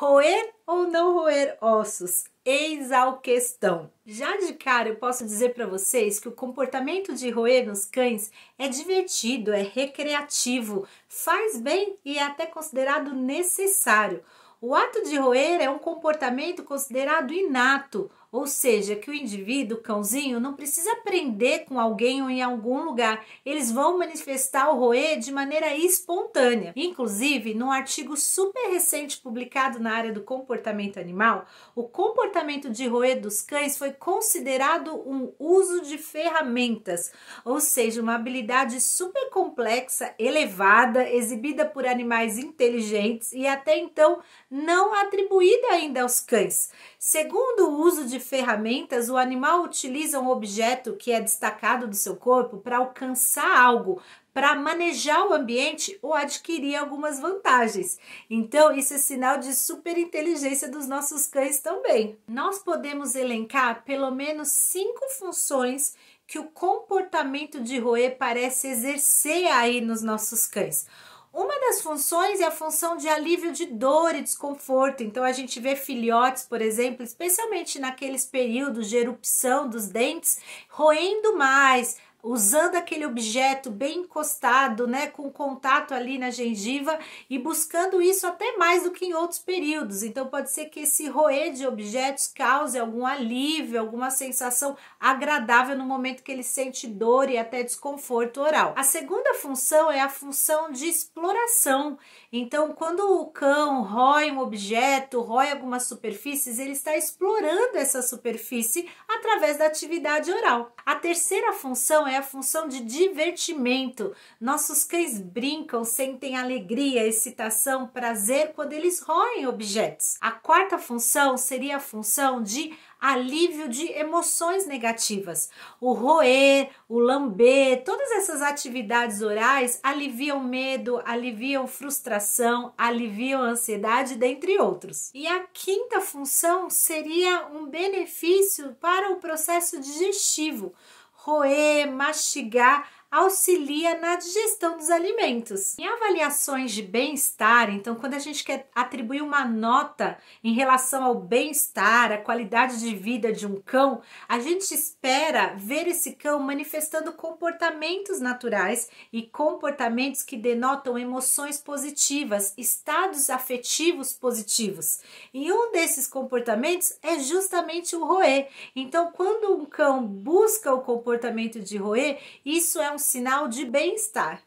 Roer ou não roer ossos? Eis a questão. Já de cara eu posso dizer para vocês que o comportamento de roer nos cães é divertido, é recreativo, faz bem e é até considerado necessário. O ato de roer é um comportamento considerado inato, ou seja, que o indivíduo, o cãozinho, não precisa aprender com alguém ou em algum lugar. Eles vão manifestar o roer de maneira espontânea. Inclusive, num artigo super recente publicado na área do comportamento animal, o comportamento de roer dos cães foi considerado um uso de ferramentas, ou seja, uma habilidade super complexa, elevada, exibida por animais inteligentes e até então não atribuída ainda aos cães. Segundo o uso de ferramentas, o animal utiliza um objeto que é destacado do seu corpo para alcançar algo, para manejar o ambiente ou adquirir algumas vantagens. Então, isso é sinal de superinteligência dos nossos cães também. Nós podemos elencar pelo menos 5 funções que o comportamento de roer parece exercer aí nos nossos cães. Uma das funções é a função de alívio de dor e desconforto. Então a gente vê filhotes, por exemplo, especialmente naqueles períodos de erupção dos dentes, roendo mais, usando aquele objeto bem encostado, né, com contato ali na gengiva e buscando isso até mais do que em outros períodos. Então pode ser que esse roer de objetos cause algum alívio, alguma sensação agradável no momento que ele sente dor e até desconforto oral. A segunda função é a função de exploração. Então, quando o cão rói um objeto, rói algumas superfícies, ele está explorando essa superfície através da atividade oral. A terceira função é a função de divertimento. Nossos cães brincam, sentem alegria, excitação, prazer quando eles roem objetos. A quarta função seria a função de alívio de emoções negativas. O roer, o lamber, todas essas atividades orais aliviam medo, aliviam frustração, aliviam ansiedade, dentre outros. E a quinta função seria um benefício para o processo digestivo. Roer, mastigar, auxilia na digestão dos alimentos. Em avaliações de bem-estar, então quando a gente quer atribuir uma nota em relação ao bem-estar, à qualidade de vida de um cão, a gente espera ver esse cão manifestando comportamentos naturais e comportamentos que denotam emoções positivas, estados afetivos positivos. E um desses comportamentos é justamente o roer. Então, quando um cão busca o comportamento de roer, isso é um sinal de bem-estar.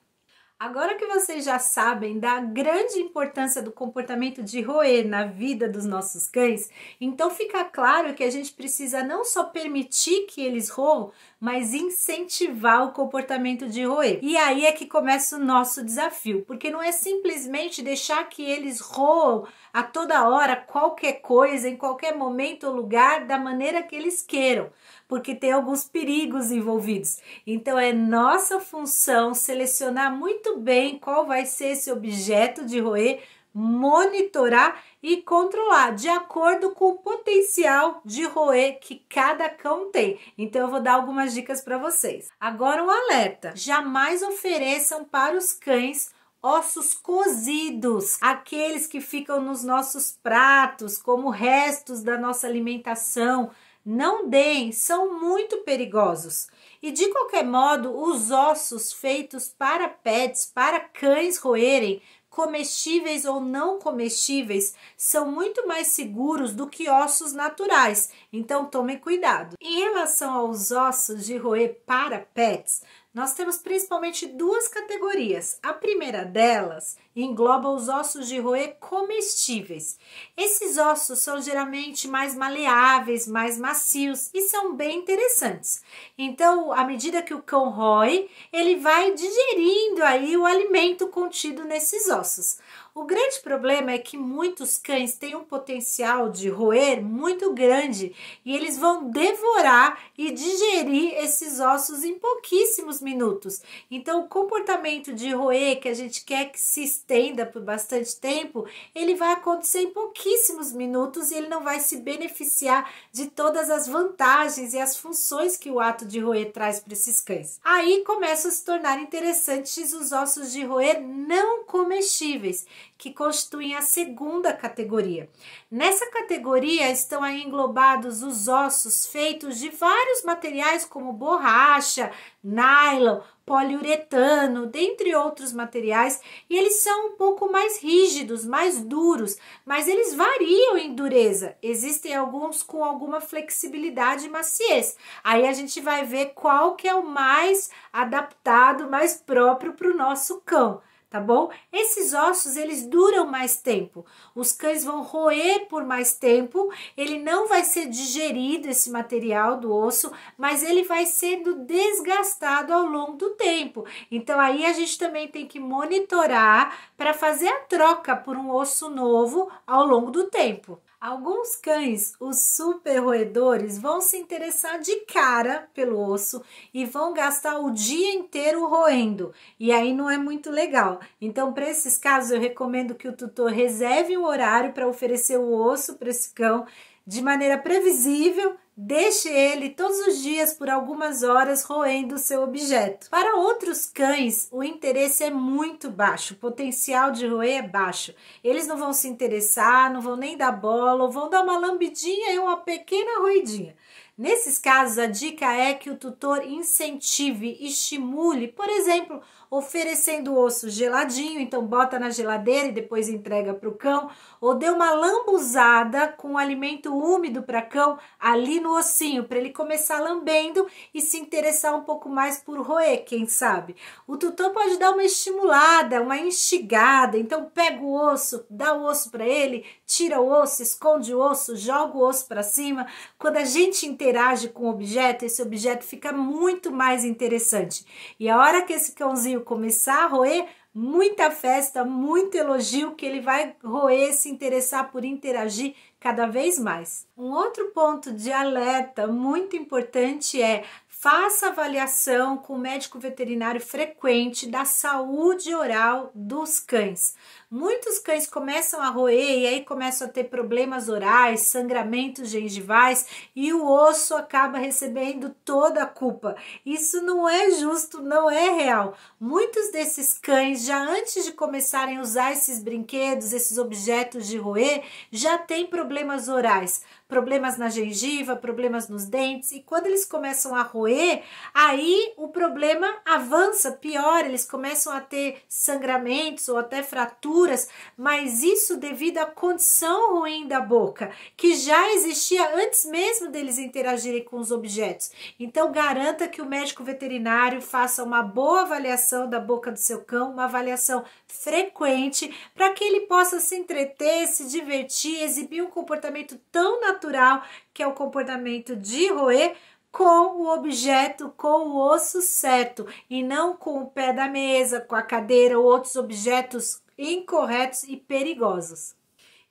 Agora que vocês já sabem da grande importância do comportamento de roer na vida dos nossos cães, então fica claro que a gente precisa não só permitir que eles roam, mas incentivar o comportamento de roer. E aí é que começa o nosso desafio, porque não é simplesmente deixar que eles roam a toda hora, qualquer coisa, em qualquer momento ou lugar, da maneira que eles queiram, porque tem alguns perigos envolvidos. Então é nossa função selecionar muito bem qual vai ser esse objeto de roer, monitorar e controlar de acordo com o potencial de roer que cada cão tem. Então eu vou dar algumas dicas para vocês. Agora um alerta: jamais ofereçam para os cães ossos cozidos, aqueles que ficam nos nossos pratos como restos da nossa alimentação. Não deem, são muito perigosos. E de qualquer modo, os ossos feitos para pets, para cães roerem, comestíveis ou não comestíveis, são muito mais seguros do que ossos naturais. Então tomem cuidado. Em relação aos ossos de roer para pets, nós temos principalmente duas categorias. A primeira delas engloba os ossos de roer comestíveis. Esses ossos são geralmente mais maleáveis, mais macios e são bem interessantes. Então, à medida que o cão rói, ele vai digerindo aí o alimento contido nesses ossos. O grande problema é que muitos cães têm um potencial de roer muito grande e eles vão devorar e digerir esses ossos em pouquíssimos minutos. Então, o comportamento de roer que a gente quer que se estenda por bastante tempo, ele vai acontecer em pouquíssimos minutos e ele não vai se beneficiar de todas as vantagens e as funções que o ato de roer traz para esses cães. Aí começam a se tornar interessantes os ossos de roer não comestíveis. que constituem a segunda categoria. Nessa categoria estão aí englobados os ossos feitos de vários materiais como borracha, nylon, poliuretano, dentre outros materiais, e eles são um pouco mais rígidos, mais duros, mas eles variam em dureza. Existem alguns com alguma flexibilidade e maciez. Aí a gente vai ver qual que é o mais adaptado, mais próprio para o nosso cão. Tá bom? Esses ossos, eles duram mais tempo. Os cães vão roer por mais tempo, ele não vai ser digerido, esse material do osso, mas ele vai sendo desgastado ao longo do tempo. Então, aí a gente também tem que monitorar para fazer a troca por um osso novo ao longo do tempo. Alguns cães, os super roedores, vão se interessar de cara pelo osso e vão gastar o dia inteiro roendo. E aí não é muito legal. Então, para esses casos, eu recomendo que o tutor reserve um horário para oferecer o osso para esse cão de maneira previsível. Deixe ele todos os dias por algumas horas roendo o seu objeto. Para outros cães, o interesse é muito baixo, o potencial de roer é baixo. Eles não vão se interessar, não vão nem dar bola, ou vão dar uma lambidinha e uma pequena roidinha. Nesses casos, a dica é que o tutor incentive, estimule, por exemplo, oferecendo o osso geladinho, então bota na geladeira e depois entrega para o cão, ou dê uma lambuzada com alimento úmido para cão ali no ossinho, para ele começar lambendo e se interessar um pouco mais por roer, quem sabe. O tutor pode dar uma estimulada, uma instigada, então pega o osso, dá o osso para ele, tira o osso, esconde o osso, joga o osso para cima. Quando a gente interage com o objeto, esse objeto fica muito mais interessante. E a hora que esse cãozinho começar a roer, muita festa, muito elogio, que ele vai roer, se interessar por interagir cada vez mais. Um outro ponto de alerta muito importante é: faça avaliação com o médico veterinário frequente da saúde oral dos cães. Muitos cães começam a roer e aí começam a ter problemas orais, sangramentos gengivais e o osso acaba recebendo toda a culpa. Isso não é justo, não é real. Muitos desses cães, já antes de começarem a usar esses brinquedos, esses objetos de roer, já têm problemas orais, problemas na gengiva, problemas nos dentes, e quando eles começam a roer, aí o problema avança, piora, eles começam a ter sangramentos ou até fraturas, mas isso devido à condição ruim da boca, que já existia antes mesmo deles interagirem com os objetos. Então garanta que o médico veterinário faça uma boa avaliação da boca do seu cão, uma avaliação frequente, para que ele possa se entreter, se divertir, exibir um comportamento tão natural, que é o comportamento de roer, com o objeto, com o osso certo, e não com o pé da mesa, com a cadeira ou outros objetos incorretos e perigosos.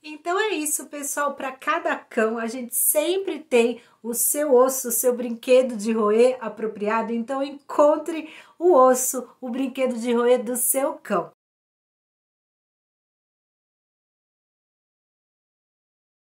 Então é isso, pessoal. Para cada cão, a gente sempre tem o seu osso, o seu brinquedo de roer apropriado. Então encontre o osso, o brinquedo de roer do seu cão.